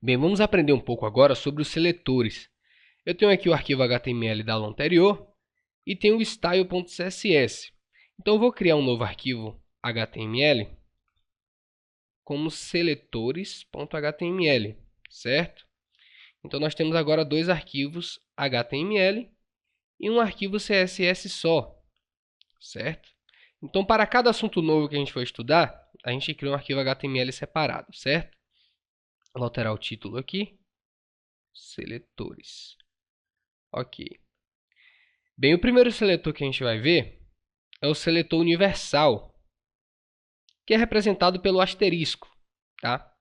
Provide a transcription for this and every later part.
Bem, vamos aprender um pouco agora sobre os seletores. Eu tenho aqui o arquivo HTML da aula anterior e tenho o style.css. Então, eu vou criar um novo arquivo HTML como seletores.html, certo? Então, nós temos agora dois arquivos HTML e um arquivo CSS só, certo? Então, para cada assunto novo que a gente for estudar, a gente cria um arquivo HTML separado, certo? Vou alterar o título aqui, seletores. Ok. Bem, o primeiro seletor que a gente vai ver é o seletor universal, que é representado pelo asterisco, tá?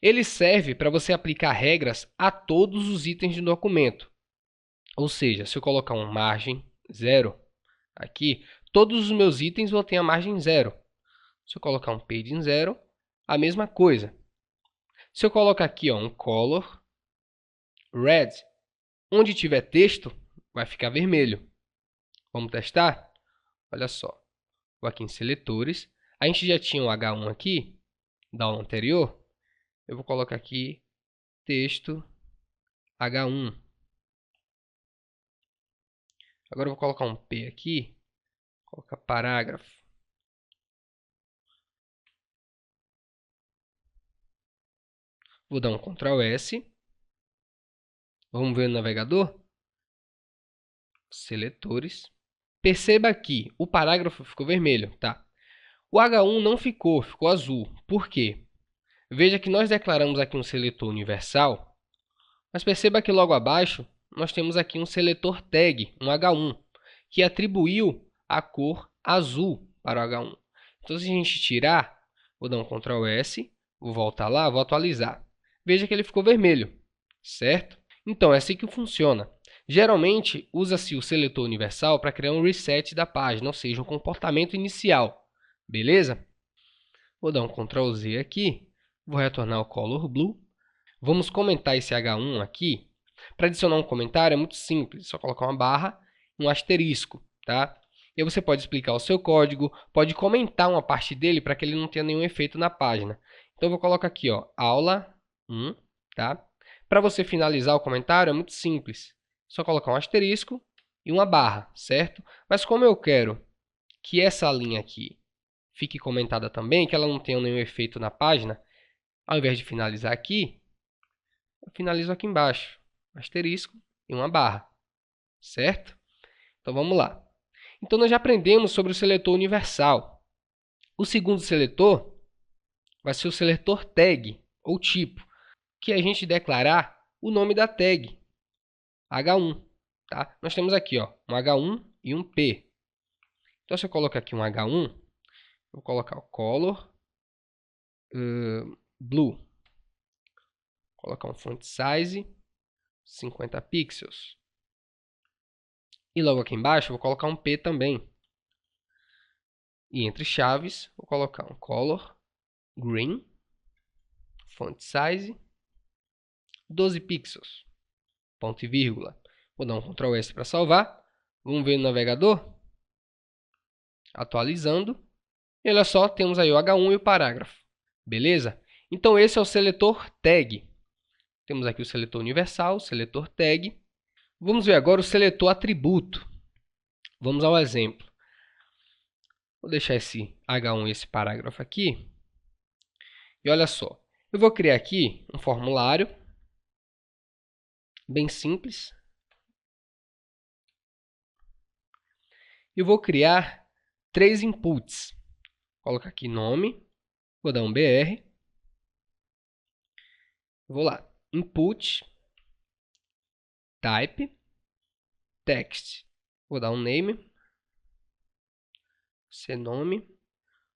Ele serve para você aplicar regras a todos os itens do documento. Ou seja, se eu colocar uma margem 0 aqui, todos os meus itens vão ter a margem 0. Se eu colocar um padding 0, a mesma coisa. Se eu colocar aqui um color red, onde tiver texto, vai ficar vermelho. Vamos testar? Olha só. Vou aqui em seletores. A gente já tinha o H1 aqui, da aula anterior. Eu vou colocar aqui texto H1. Agora eu vou colocar um P aqui. Vou colocar parágrafo. Vou dar um Ctrl S. Vamos ver no navegador. Seletores. Perceba aqui, o parágrafo ficou vermelho, tá? O H1 não ficou, ficou azul. Por quê? Veja que nós declaramos aqui um seletor universal, mas perceba que logo abaixo nós temos aqui um seletor tag, um H1, que atribuiu a cor azul para o H1. Então, se a gente tirar, vou dar um Ctrl S, vou voltar lá, vou atualizar. Veja que ele ficou vermelho, certo? Então, é assim que funciona. Geralmente, usa-se o seletor universal para criar um reset da página, ou seja, um comportamento inicial. Beleza? Vou dar um Ctrl Z aqui, vou retornar o Color Blue. Vamos comentar esse H1 aqui. Para adicionar um comentário é muito simples, é só colocar uma barra e um asterisco, tá? E aí você pode explicar o seu código, pode comentar uma parte dele para que ele não tenha nenhum efeito na página. Então, eu vou colocar aqui, aula 1, tá? Para você finalizar o comentário é muito simples, é só colocar um asterisco e uma barra, certo? Mas como eu quero que essa linha aqui fique comentada também, que ela não tenha nenhum efeito na página, ao invés de finalizar aqui, eu finalizo aqui embaixo, asterisco e uma barra, certo? Então vamos lá. Então nós já aprendemos sobre o seletor universal. O segundo seletor vai ser o seletor tag, ou tipo, que é a gente declarar o nome da tag, H1. Tá? Nós temos aqui um H1 e um P. Então se eu colocar aqui um H1, vou colocar o color blue. Vou colocar um font size 50 pixels. E logo aqui embaixo vou colocar um P também. E entre chaves vou colocar um color green, font size 12 pixels, ponto e vírgula. Vou dar um Ctrl S para salvar. Vamos ver no navegador. Atualizando. E olha só, temos aí o H1 e o parágrafo. Beleza? Então esse é o seletor tag. Temos aqui o seletor universal, o seletor tag. Vamos ver agora o seletor atributo. Vamos ao exemplo. Vou deixar esse H1 e esse parágrafo aqui. E olha só, eu vou criar aqui um formulário bem simples. E vou criar 3 inputs. Vou colocar aqui nome, vou dar um BR. Vou lá, input, type, text. Vou dar um name, nome.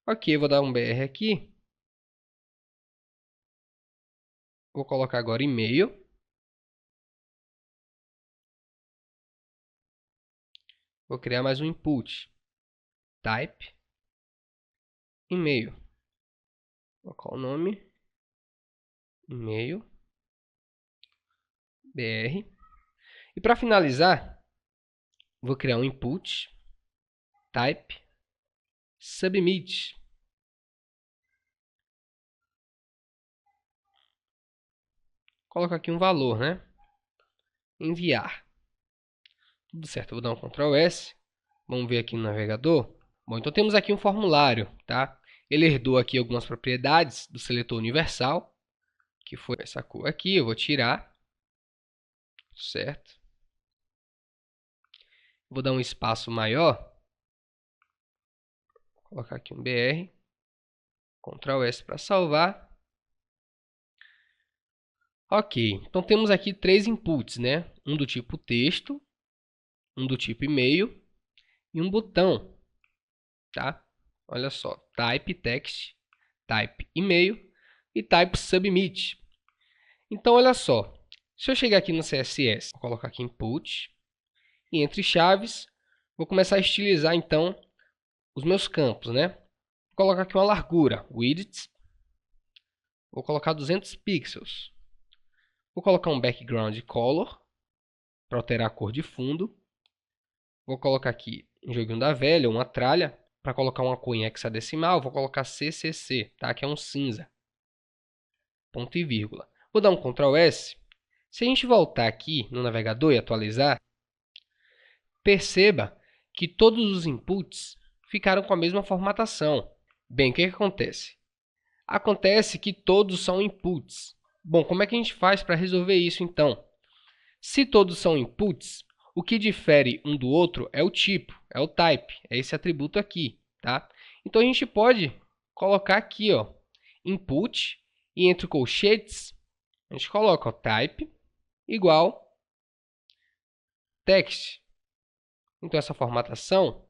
Ok, vou dar um BR aqui. Vou colocar agora e-mail. Vou criar mais um input, type, e-mail. Vou colocar o nome, e-mail, BR. E para finalizar, vou criar um input, type, submit. coloco aqui um valor, né? Enviar. Tudo certo, eu vou dar um Ctrl S. Vamos ver aqui no navegador. Bom, então temos aqui um formulário, tá? Ele herdou aqui algumas propriedades do seletor universal, que foi essa cor aqui, eu vou tirar, certo? Vou dar um espaço maior, vou colocar aqui um BR, Ctrl S para salvar. Ok, então temos aqui 3 inputs, né? Um do tipo texto, um do tipo e-mail e um botão, tá? Olha só, type text, type e-mail e type submit. Então, olha só, se eu chegar aqui no CSS, vou colocar aqui input, e entre chaves, vou começar a estilizar, então, os meus campos, né? Vou colocar aqui uma largura, width, vou colocar 200 pixels. Vou colocar um background color, para alterar a cor de fundo. Vou colocar aqui um joguinho da velha, uma tralha, para colocar uma cor em hexadecimal, vou colocar CCC, tá? Que é um cinza. Ponto e vírgula. Vou dar um Ctrl S. Se a gente voltar aqui no navegador e atualizar, perceba que todos os inputs ficaram com a mesma formatação. Bem, o que acontece? Acontece que todos são inputs. Bom, como é que a gente faz para resolver isso então? Se todos são inputs, o que difere um do outro é o tipo, é o type, é esse atributo aqui, tá? Então a gente pode colocar aqui, ó, input, e entre colchetes a gente coloca, ó, type igual text. Então essa formatação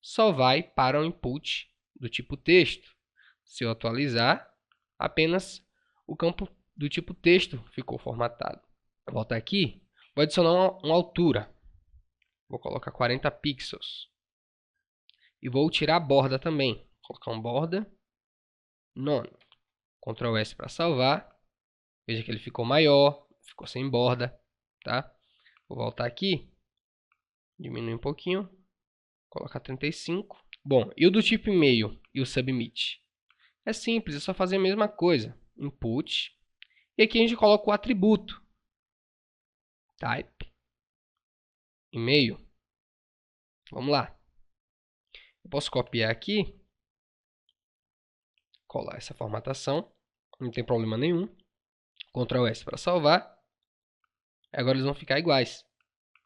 só vai para o input do tipo texto. Se eu atualizar, apenas o campo do tipo texto ficou formatado. Vou voltar aqui, vou adicionar uma altura. Vou colocar 40 pixels. E vou tirar a borda também. Vou colocar um borda none. Ctrl S para salvar. Veja que ele ficou maior, ficou sem borda, tá? Vou voltar aqui, diminuir um pouquinho, colocar 35. Bom, e o do tipo e-mail e o submit? É simples, é só fazer a mesma coisa. Input. E aqui a gente coloca o atributo. Type. E-mail. Vamos lá. Eu posso copiar aqui. Colar essa formatação. Não tem problema nenhum. Ctrl S para salvar. Agora eles vão ficar iguais.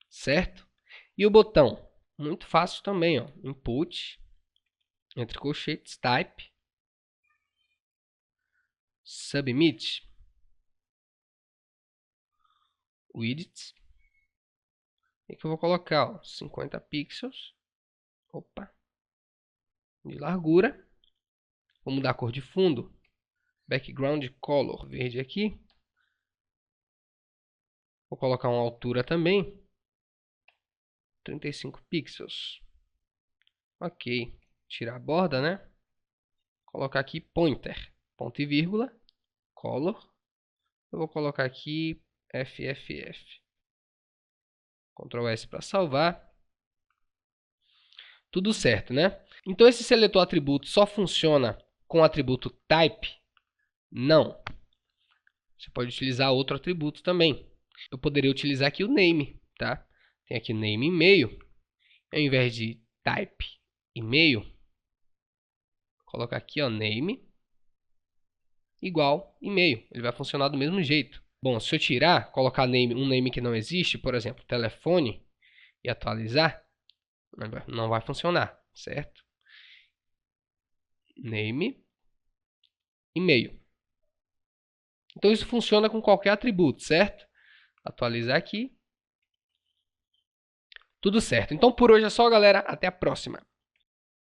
Certo? E o botão? Muito fácil também, ó. Input. Entre colchetes. Type. Submit. Width. E aqui eu vou colocar, ó, 50 pixels. Opa. De largura. Vou mudar a cor de fundo. Background color. Verde aqui. Vou colocar uma altura também. 35 pixels. Ok. Tirar a borda, né? Colocar aqui pointer. Ponto e vírgula. Color. Eu vou colocar aqui FFF. Ctrl S para salvar. Tudo certo, né? Então esse seletor atributo só funciona com o atributo type? Não. Você pode utilizar outro atributo também. Eu poderia utilizar aqui o name, tá? Tem aqui name e-mail. Ao invés de type e-mail, vou colocar aqui, ó, name igual e-mail. Ele vai funcionar do mesmo jeito. Bom, se eu tirar, colocar um name que não existe, por exemplo, telefone, e atualizar, não vai funcionar, certo? Name, e-mail. Então isso funciona com qualquer atributo, certo? Atualizar aqui. Tudo certo. Então por hoje é só, galera. Até a próxima.